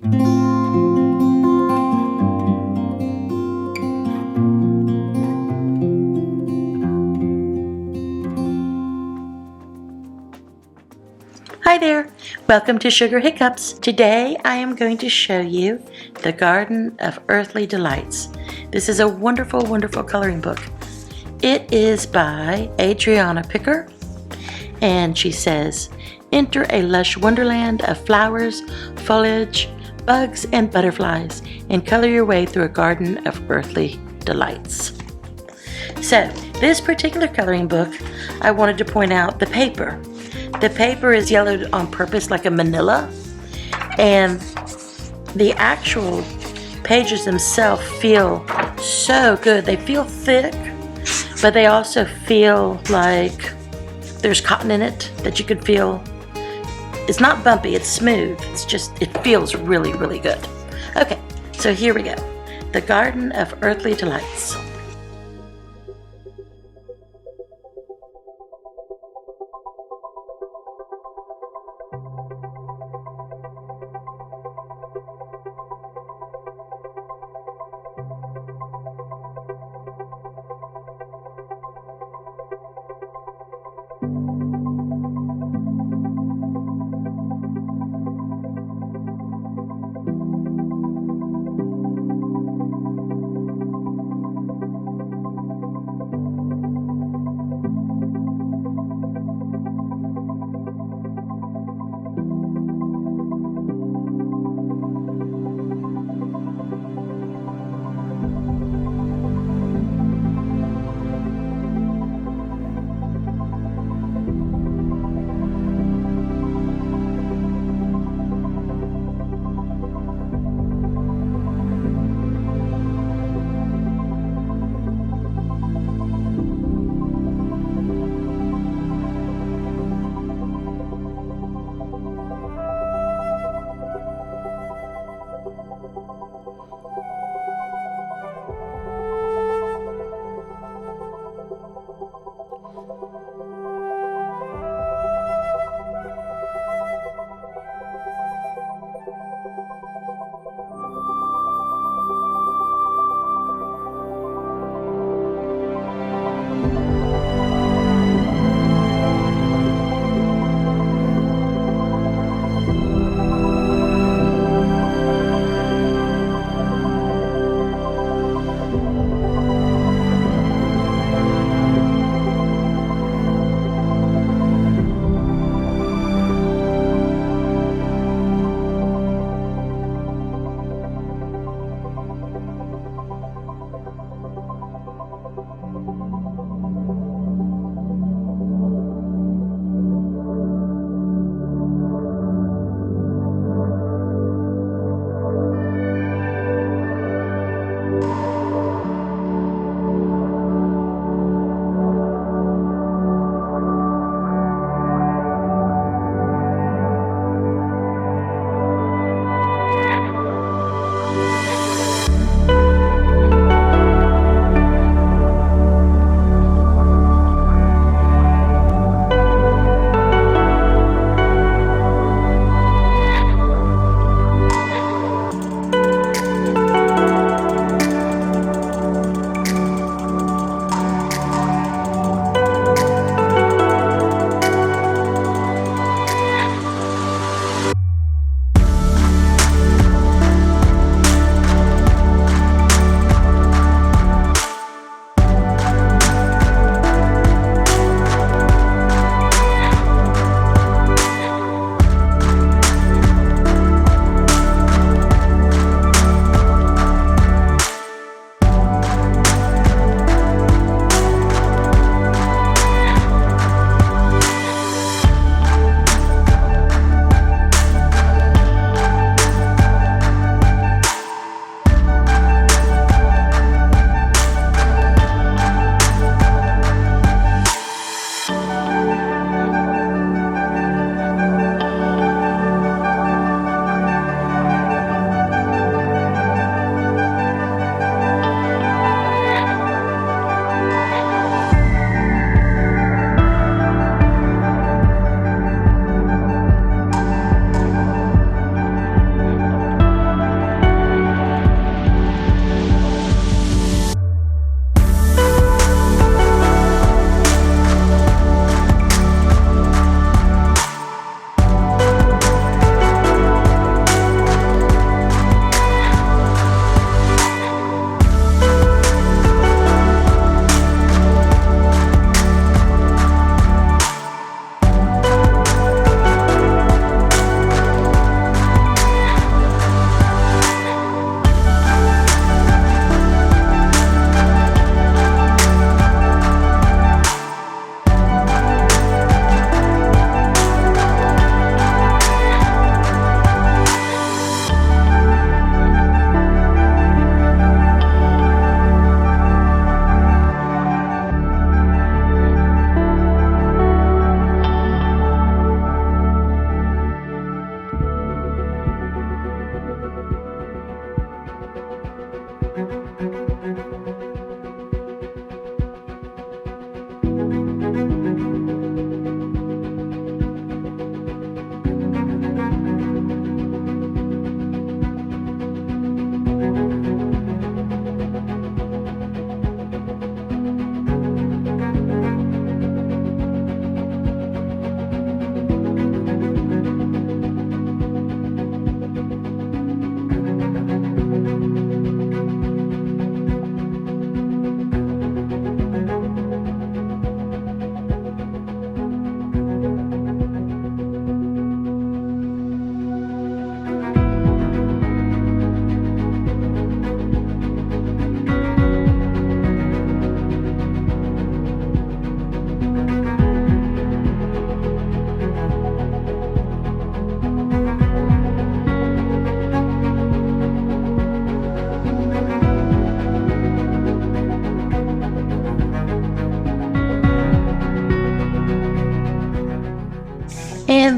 Hi there, welcome to Sugar Hiccups. Today I am going to show you the Garden of Earthly Delights. This is a wonderful, wonderful coloring book. It is by Adriana Picker, and she says, enter a lush wonderland of flowers, foliage, bugs, and butterflies, and color your way through a garden of earthly delights. So, this particular coloring book, I wanted to point out the paper. The paper is yellowed on purpose like a manila, and the actual pages themselves feel so good. They feel thick, but they also feel like there's cotton in it that you could feel. It's not bumpy, it's smooth. It feels really, really good. Okay, so here we go. The Garden of Earthly Delights.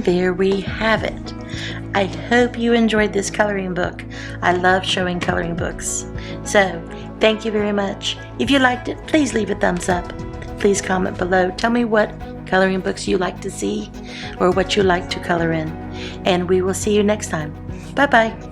And there we have it. I hope you enjoyed this coloring book. I love showing coloring books. So, thank you very much. If you liked it, please leave a thumbs up. Please comment below. Tell me what coloring books you like to see or what you like to color in. And we will see you next time. Bye-bye.